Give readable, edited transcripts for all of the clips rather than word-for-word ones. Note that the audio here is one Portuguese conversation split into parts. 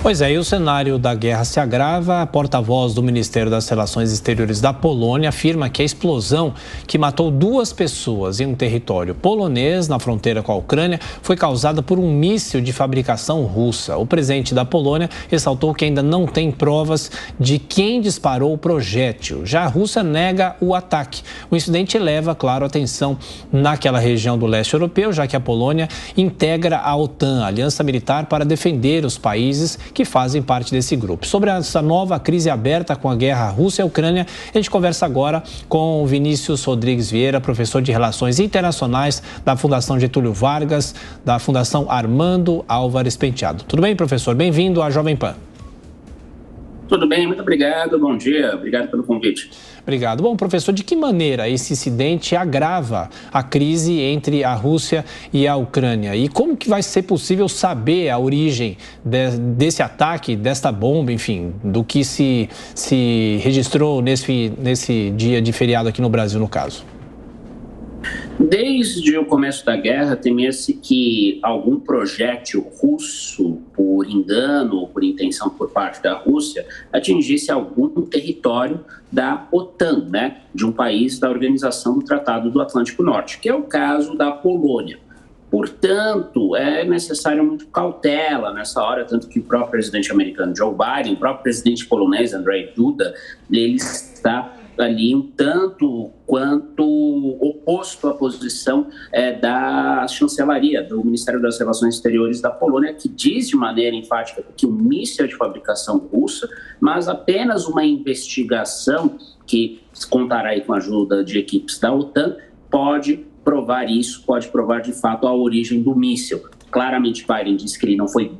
Pois é, e o cenário da guerra se agrava. A porta-voz do Ministério das Relações Exteriores da Polônia afirma que a explosão que matou 2 pessoas em um território polonês na fronteira com a Ucrânia foi causada por um míssil de fabricação russa. O presidente da Polônia ressaltou que ainda não tem provas de quem disparou o projétil. Já a Rússia nega o ataque. O incidente eleva, claro, a tensão naquela região do leste europeu, já que a Polônia integra a OTAN, a aliança militar, para defender os países que fazem parte desse grupo. Sobre essa nova crise aberta com a guerra Rússia e Ucrânia, a gente conversa agora com o Vinícius Rodrigues Vieira, professor de Relações Internacionais da Fundação Getúlio Vargas, da Fundação Armando Álvares Penteado. Tudo bem, professor? Bem-vindo à Jovem Pan. Tudo bem, muito obrigado, bom dia, obrigado pelo convite. Obrigado. Bom, professor, de que maneira esse incidente agrava a crise entre a Rússia e a Ucrânia? E como que vai ser possível saber a origem desse ataque, desta bomba, enfim, do que se registrou nesse dia de feriado aqui no Brasil, no caso? Desde o começo da guerra, temia-se que algum projétil russo, por engano ou por intenção por parte da Rússia, atingisse algum território da OTAN, né, de um país da Organização do Tratado do Atlântico Norte, que é o caso da Polônia. Portanto, é necessário muito cautela nessa hora, tanto que o próprio presidente americano Joe Biden, o próprio presidente polonês Andrzej Duda, ele está ali um tanto quanto oposto à posição da chancelaria, do Ministério das Relações Exteriores da Polônia, que diz de maneira enfática que o míssil é de fabricação russa, mas apenas uma investigação que contará aí com a ajuda de equipes da OTAN pode provar isso, pode provar de fato a origem do míssil. Claramente, Biden diz que ele não foi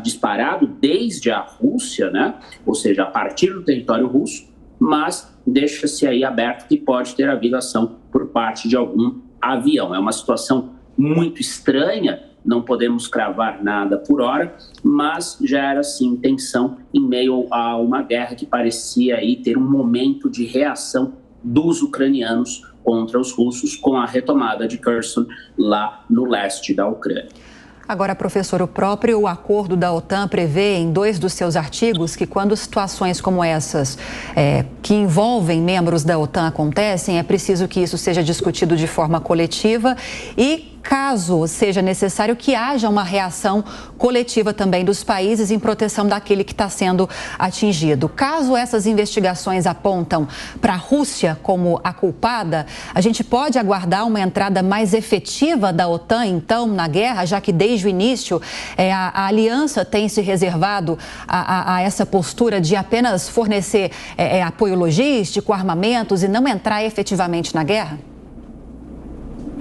disparado desde a Rússia, né? Ou seja, a partir do território russo, mas deixa-se aí aberto que pode ter havido ação por parte de algum avião. É uma situação muito estranha, não podemos cravar nada por hora, mas já era sim tensão em meio a uma guerra que parecia aí ter um momento de reação dos ucranianos contra os russos com a retomada de Kherson lá no leste da Ucrânia. Agora, professor, o próprio acordo da OTAN prevê em 2 dos seus artigos que quando situações como essas, que envolvem membros da OTAN acontecem, é preciso que isso seja discutido de forma coletiva e, caso seja necessário, que haja uma reação coletiva também dos países em proteção daquele que está sendo atingido. Caso essas investigações apontam para a Rússia como a culpada, a gente pode aguardar uma entrada mais efetiva da OTAN, então, na guerra, já que desde o início a aliança tem se reservado a essa postura de apenas fornecer apoio logístico, armamentos e não entrar efetivamente na guerra?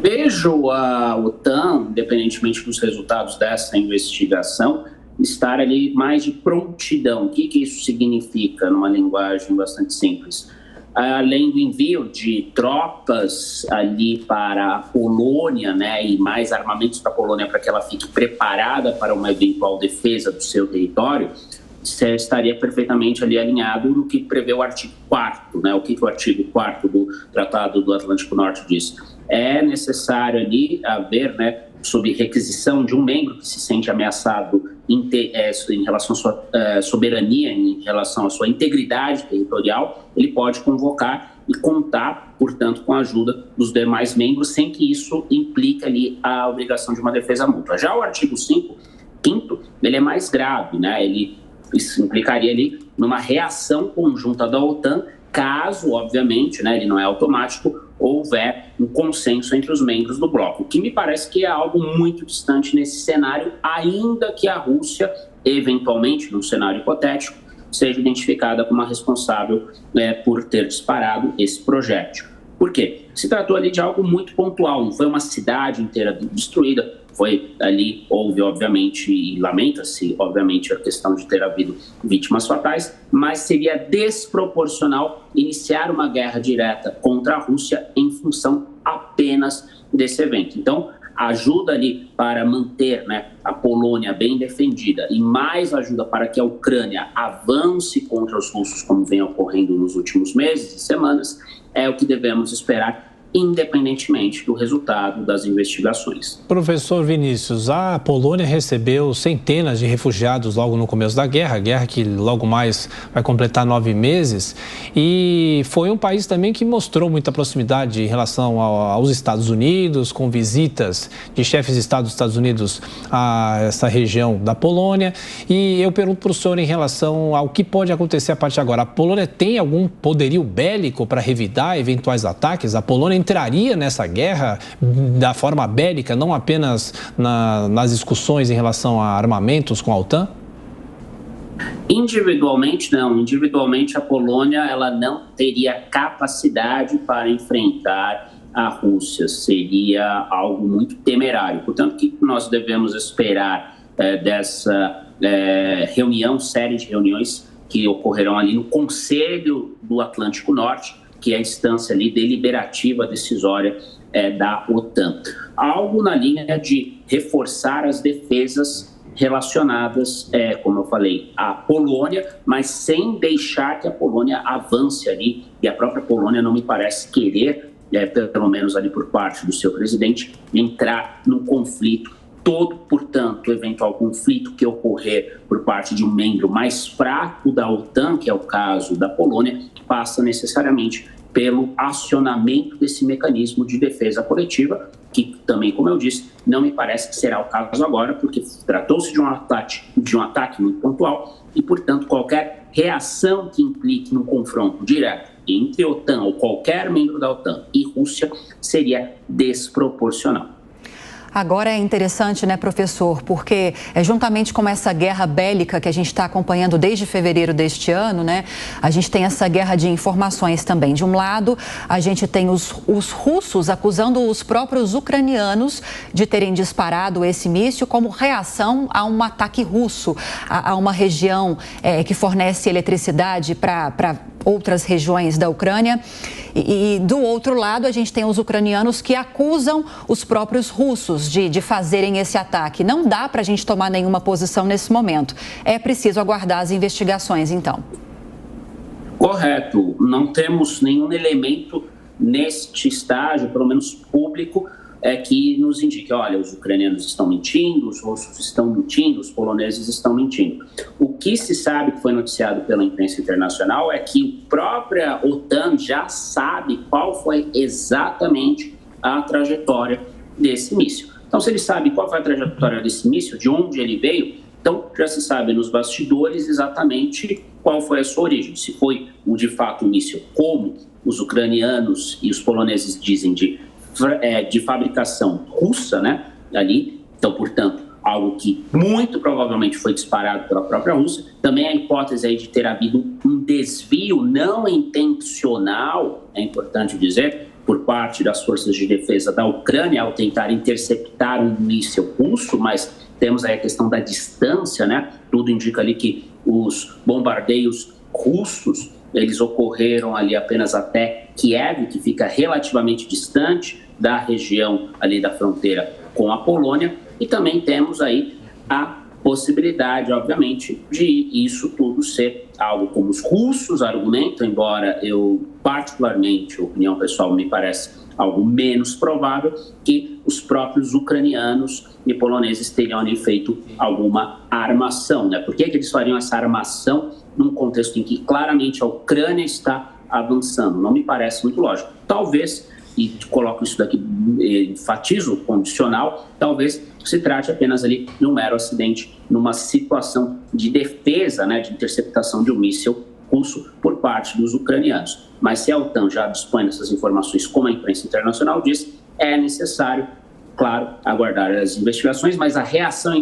Vejo a OTAN, independentemente dos resultados dessa investigação, estar ali mais de prontidão. O que isso significa numa linguagem bastante simples? Além do envio de tropas ali para a Polônia, né, e mais armamentos para a Polônia para que ela fique preparada para uma eventual defesa do seu território, estaria perfeitamente ali alinhado no que prevê o artigo 4º, né? O que o artigo 4º do Tratado do Atlântico Norte diz? É necessário ali haver, né, sob requisição de um membro que se sente ameaçado em relação à sua soberania, em relação à sua integridade territorial, ele pode convocar e contar, portanto, com a ajuda dos demais membros, sem que isso implique ali a obrigação de uma defesa mútua. Já o artigo 5º, ele é mais grave, né? Isso implicaria ali numa reação conjunta da OTAN, caso, obviamente, né, ele não é automático, houver um consenso entre os membros do bloco, o que me parece que é algo muito distante nesse cenário, ainda que a Rússia, eventualmente, num cenário hipotético, seja identificada como a responsável por ter disparado esse projétil. Por quê? Se tratou ali de algo muito pontual, não foi uma cidade inteira destruída, foi ali, houve obviamente, e lamenta-se obviamente a questão de ter havido vítimas fatais, mas seria desproporcional iniciar uma guerra direta contra a Rússia em função apenas desse evento. Então, ajuda ali para manter, né, a Polônia bem defendida e mais ajuda para que a Ucrânia avance contra os russos, como vem ocorrendo nos últimos meses e semanas, é o que devemos esperar independentemente do resultado das investigações. Professor Vinícius, a Polônia recebeu centenas de refugiados logo no começo da guerra, a guerra que logo mais vai completar 9 meses, e foi um país também que mostrou muita proximidade em relação aos Estados Unidos, com visitas de chefes de Estado dos Estados Unidos a essa região da Polônia. E eu pergunto para o senhor em relação ao que pode acontecer a partir de agora. A Polônia tem algum poderio bélico para revidar eventuais ataques? A Polônia entraria nessa guerra da forma bélica, não apenas nas discussões em relação a armamentos com a OTAN? Individualmente, não. Individualmente, a Polônia ela não teria capacidade para enfrentar a Rússia. Seria algo muito temerário. Portanto, o que nós devemos esperar dessa série de reuniões que ocorrerão ali no Conselho do Atlântico Norte, que é a instância ali deliberativa decisória da OTAN. Algo na linha de reforçar as defesas relacionadas, como eu falei, à Polônia, mas sem deixar que a Polônia avance ali, e a própria Polônia não me parece querer, pelo menos ali por parte do seu presidente, entrar num conflito. Todo, portanto, eventual conflito que ocorrer por parte de um membro mais fraco da OTAN, que é o caso da Polônia, passa necessariamente pelo acionamento desse mecanismo de defesa coletiva, que também, como eu disse, não me parece que será o caso agora, porque tratou-se de um ataque muito pontual e, portanto, qualquer reação que implique num confronto direto entre OTAN ou qualquer membro da OTAN e Rússia seria desproporcional. Agora é interessante, né, professor, porque juntamente com essa guerra bélica que a gente está acompanhando desde fevereiro deste ano, né, a gente tem essa guerra de informações também. De um lado, a gente tem os russos acusando os próprios ucranianos de terem disparado esse míssil como reação a um ataque russo, a uma região que fornece eletricidade para outras regiões da Ucrânia. E do outro lado, a gente tem os ucranianos que acusam os próprios russos de fazerem esse ataque. Não dá para a gente tomar nenhuma posição nesse momento. É preciso aguardar as investigações, então. Correto. Não temos nenhum elemento neste estágio, pelo menos público, que nos indique, olha, os ucranianos estão mentindo, os russos estão mentindo, os poloneses estão mentindo. O que se sabe, que foi noticiado pela imprensa internacional, é que a própria OTAN já sabe qual foi exatamente a trajetória desse míssil. Então, se ele sabe qual foi a trajetória desse míssil, de onde ele veio, então já se sabe nos bastidores exatamente qual foi a sua origem. Se foi, de fato, um míssil como os ucranianos e os poloneses dizem de fabricação russa, né, ali. Então, portanto, algo que muito provavelmente foi disparado pela própria Rússia. Também a hipótese aí de ter havido um desvio não intencional, é importante dizer, por parte das forças de defesa da Ucrânia ao tentar interceptar um míssil russo, mas temos aí a questão da distância, né? Tudo indica ali que os bombardeios russos, eles ocorreram ali apenas até Kiev, que fica relativamente distante da região ali da fronteira com a Polônia, e também temos aí a possibilidade, obviamente, de isso tudo ser algo como os russos argumentam, embora eu particularmente, opinião pessoal, me parece algo menos provável, que os próprios ucranianos e poloneses teriam ali feito alguma armação, né? Por que eles fariam essa armação num contexto em que claramente a Ucrânia está avançando? Não me parece muito lógico. Talvez, e coloco isso daqui, enfatizo o condicional, talvez se trate apenas ali de um mero acidente, numa situação de defesa, né, de interceptação de um míssil russo por parte dos ucranianos. Mas se a OTAN já dispõe dessas informações, como a imprensa internacional diz, é necessário, claro, aguardar as investigações, mas a reação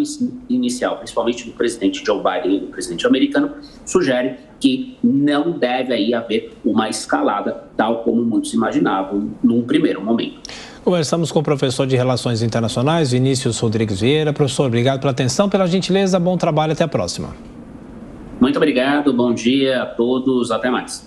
inicial, principalmente do presidente Joe Biden e do presidente americano, sugere que não deve aí haver uma escalada, tal como muitos imaginavam num primeiro momento. Conversamos com o professor de Relações Internacionais, Vinícius Rodrigues Vieira. Professor, obrigado pela atenção, pela gentileza, bom trabalho, até a próxima. Muito obrigado, bom dia a todos, até mais.